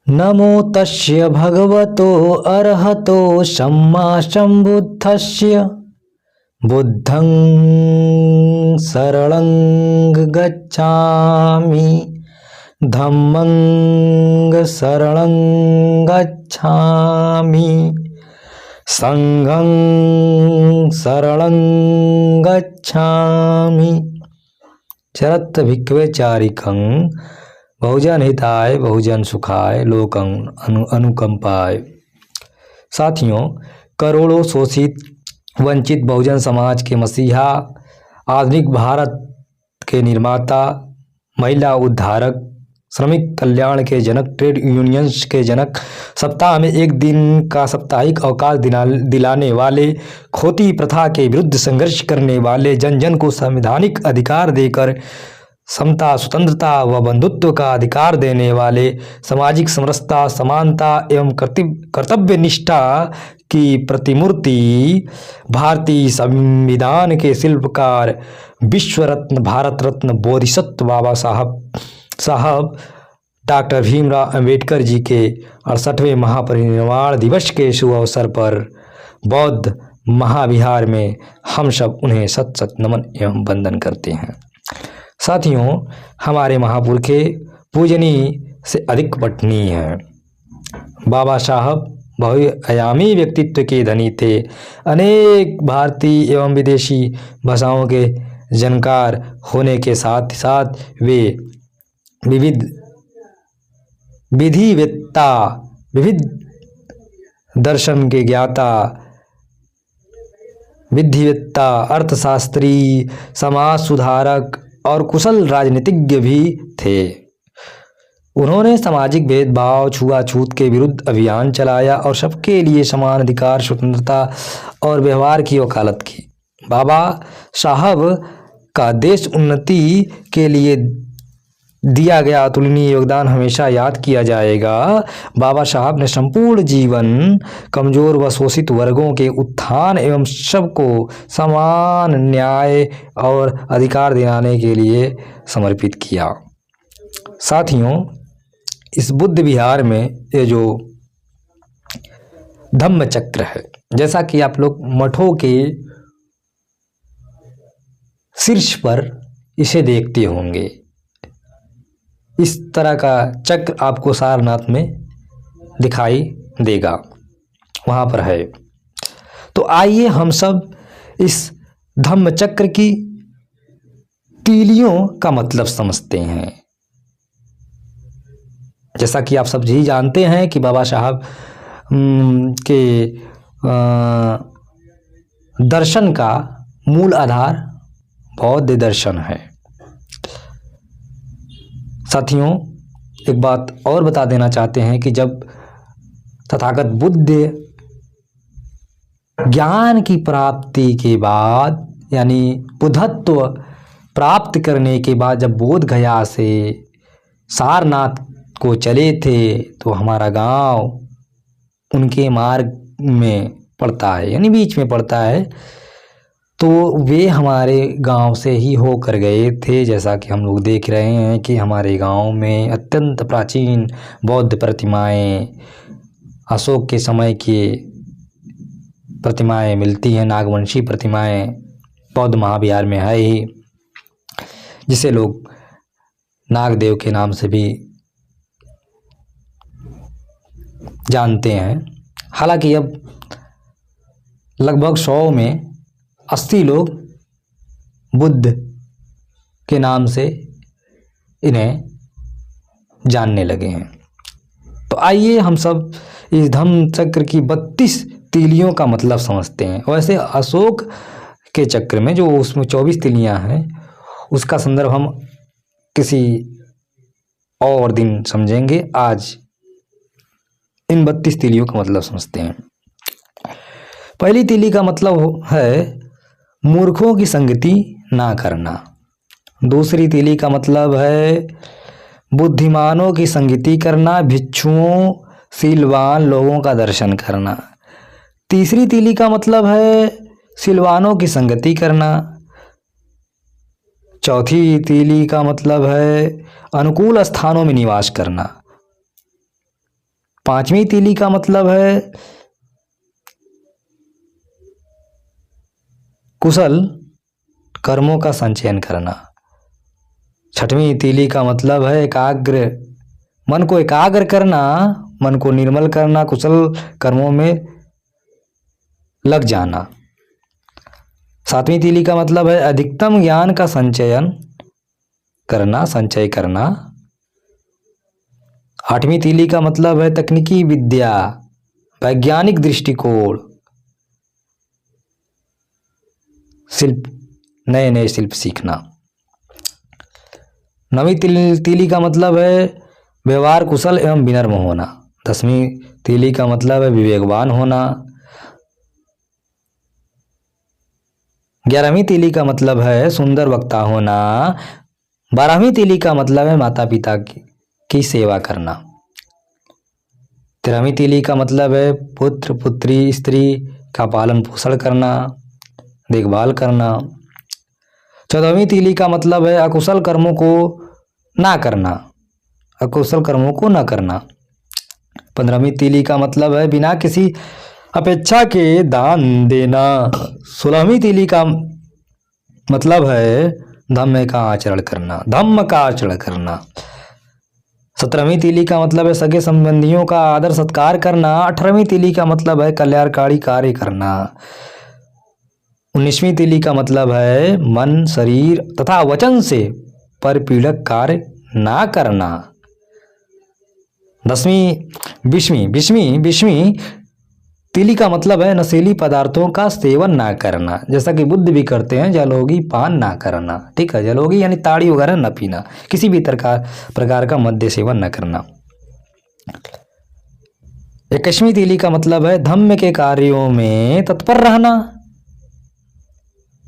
नमो तस्य भगवतो अरहतो सम्मा सम्बुद्धस्य बुद्धं शरणं गच्छामि धम्मं शरणं गच्छामि संघं शरणं गच्छामि। चरत भिक्खवे चारिकं बहुजन हिताय बहुजन सुखाय लोकं अनुकंपाय। साथियों, करोड़ों शोषित वंचित बहुजन समाज के मसीहा, आधुनिक भारत के निर्माता, महिला उद्धारक, श्रमिक कल्याण के जनक, ट्रेड यूनियंस के जनक, सप्ताह में एक दिन का साप्ताहिक अवकाश दिलाने वाले, खोती प्रथा के विरुद्ध संघर्ष करने वाले, जन जन को संवैधानिक अधिकार देकर समता, स्वतंत्रता व बंधुत्व का अधिकार देने वाले, सामाजिक समरसता, समानता एवं कर्तव्य निष्ठा की प्रतिमूर्ति, भारतीय संविधान के शिल्पकार, विश्व रत्न, भारत रत्न, बोधिसत्व बाबा साहब डॉक्टर भीमराव अंबेडकर जी के 68वें महापरिनिर्वाण दिवस के शुभ अवसर पर बौद्ध महाविहार में हम सब उन्हें सत सत नमन एवं वंदन करते हैं। साथियों, हमारे महापुरखे पूजनीय से अधिक पठनीय हैं। बाबा साहब बहुआयामी व्यक्तित्व के धनी थे। अनेक भारतीय एवं विदेशी भाषाओं के जानकार होने के साथ साथ वे विविध विधिवेत्ता, विविध दर्शन के ज्ञाता, विधिवेत्ता, अर्थशास्त्री, समाज सुधारक और कुशल राजनीतिज्ञ भी थे। उन्होंने सामाजिक भेदभाव, छुआछूत के विरुद्ध अभियान चलाया और सबके लिए समान अधिकार, स्वतंत्रता और व्यवहार की वकालत की। बाबा साहब का देश उन्नति के लिए दिया गया अतुलनीय योगदान हमेशा याद किया जाएगा। बाबा साहब ने संपूर्ण जीवन कमजोर व शोषित वर्गों के उत्थान एवं सबको समान न्याय और अधिकार दिलाने के लिए समर्पित किया। साथियों, इस बुद्ध विहार में ये जो धम्म चक्र है, जैसा कि आप लोग मठों के शीर्ष पर इसे देखते होंगे, इस तरह का चक्र आपको सारनाथ में दिखाई देगा, वहाँ पर है। तो आइए हम सब इस धम्म चक्र की तीलियों का मतलब समझते हैं। जैसा कि आप सब जी जानते हैं कि बाबा साहब के दर्शन का मूल आधार बौद्ध दर्शन है। साथियों, एक बात और बता देना चाहते हैं कि जब तथागत बुद्ध ज्ञान की प्राप्ति के बाद, यानी बुद्धत्व प्राप्त करने के बाद जब बोध गया से सारनाथ को चले थे, तो हमारा गांव उनके मार्ग में पड़ता है, यानी बीच में पड़ता है। तो वे हमारे गांव से ही होकर गए थे। जैसा कि हम लोग देख रहे हैं कि हमारे गांव में अत्यंत प्राचीन बौद्ध प्रतिमाएं, अशोक के समय की प्रतिमाएं मिलती हैं। नागवंशी प्रतिमाएं बौद्ध महाविहार में है ही, जिसे लोग नागदेव के नाम से भी जानते हैं। हालांकि अब लगभग 100 में 80 लोग बुद्ध के नाम से इन्हें जानने लगे हैं। तो आइए हम सब इस धम्म चक्र की 32 तीलियों का मतलब समझते हैं। वैसे अशोक के चक्र में जो उसमें 24 तीलियां हैं, उसका संदर्भ हम किसी और दिन समझेंगे। आज इन 32 तीलियों का मतलब समझते हैं। पहली तीली का मतलब है मूर्खों की संगति ना करना। दूसरी तीली का मतलब है बुद्धिमानों की संगति करना, भिक्षुओं, शीलवान लोगों का दर्शन करना। तीसरी तीली का मतलब है शीलवानों की संगति करना। चौथी तीली का मतलब है अनुकूल स्थानों में निवास करना। पांचवी तीली का मतलब है कुशल कर्मों का संचयन करना। छठवीं तीली का मतलब है एकाग्र, मन को एकाग्र करना, मन को निर्मल करना, कुशल कर्मों में लग जाना। सातवीं तीली का मतलब है अधिकतम ज्ञान का संचयन करना, संचय करना। आठवीं तीली का मतलब है तकनीकी विद्या, वैज्ञानिक दृष्टिकोण, शिल्प, नए नए शिल्प सीखना। नवीं तीली का मतलब है व्यवहार कुशल एवं विनम्र होना। 10वीं तीली का मतलब है विवेकवान होना। 11वीं तीली का मतलब है सुंदर वक्ता होना। 12वीं तीली का मतलब है माता पिता की सेवा करना। 13वीं तीली का मतलब है पुत्र पुत्री स्त्री का पालन पोषण करना, देखभाल करना। 14वीं तीली का मतलब है अकुशल कर्मों को ना करना, अकुशल कर्मों को ना करना। 15वीं तीली का मतलब है बिना किसी अपेक्षा के दान देना। 16वीं तीली का मतलब है धम्म का आचरण करना, धम्म का आचरण करना। 17वीं तीली का मतलब है सगे संबंधियों का आदर सत्कार करना। 18वीं तीली का मतलब है कल्याणकारी कार्य करना। 19वीं तीली का मतलब है मन शरीर तथा वचन से परपीड़क कार्य ना करना। 20वीं तीली का मतलब है नशीली पदार्थों का सेवन ना करना, जैसा कि बुद्ध भी करते हैं, जलोगी पान ना करना। ठीक है, जलोगी यानी ताड़ी वगैरह न पीना, किसी भी प्रकार का मद्य सेवन न करना। 21वीं तीली का मतलब है धम्म के कार्यों में तत्पर रहना।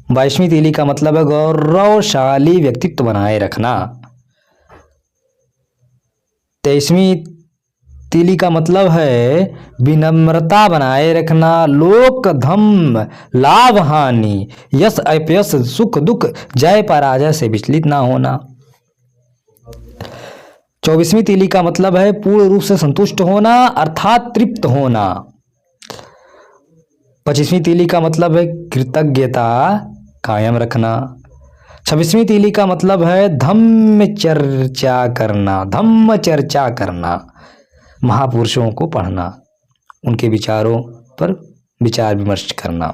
22वीं तीली का मतलब है गौरवशाली व्यक्तित्व बनाए रखना। 23वीं तीली का मतलब है विनम्रता बनाए रखना, लोक धम्म लाभ हानि यश अपयश सुख दुख जय पराजय से विचलित ना होना। 24वीं तीली का मतलब है पूर्ण रूप से संतुष्ट होना अर्थात तृप्त होना। 25वीं तीली का मतलब है कृतज्ञता कायम रखना। 26वीं तीली का मतलब है धम्म चर्चा करना, धम्म चर्चा करना, महापुरुषों को पढ़ना, उनके विचारों पर विचार विमर्श करना।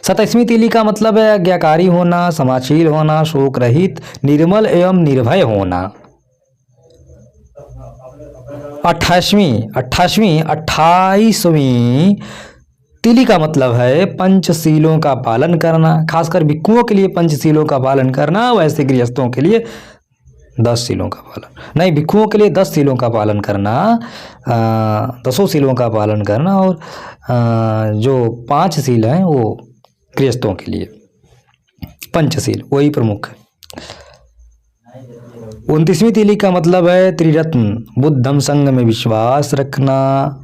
27वीं तीली का मतलब है आज्ञाकारी होना, समाशील होना, शोक रहित, निर्मल एवं निर्भय होना। 28वीं तीली का मतलब है पंचशीलों का पालन करना, खासकर भिक्षुओं के लिए पंचशीलों का पालन करना, वैसे गृहस्थों के लिए 10 शीलों का पालन, नहीं भिक्षुओं के लिए 10 शीलों का पालन करना, 10 शीलों का पालन करना, और जो 5 शील हैं वो गृहस्थों के लिए, पंचशील वही प्रमुख है। 29वीं तीली का मतलब है त्रिरत्न, बुद्धम संग में विश्वास रखना,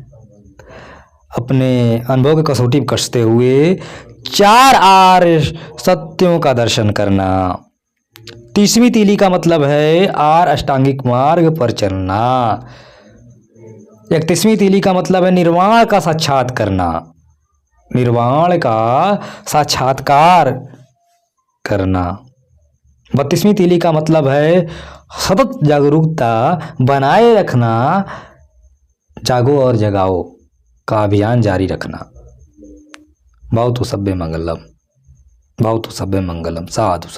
अपने अनुभव की कसौटी पर कसते हुए 4 आर्य सत्यों का दर्शन करना। 30वीं तीली का मतलब है 8 अष्टांगिक मार्ग पर चलना। 31वीं तीली का मतलब है निर्वाण का साक्षात करना, निर्वाण का साक्षात्कार करना। 32वीं तीली का मतलब है सतत जागरूकता बनाए रखना, जागो और जगाओ का अभियान जारी रखना। भवतु सभ्य मंगलम, भवतु सभ्य मंगलम, साधु।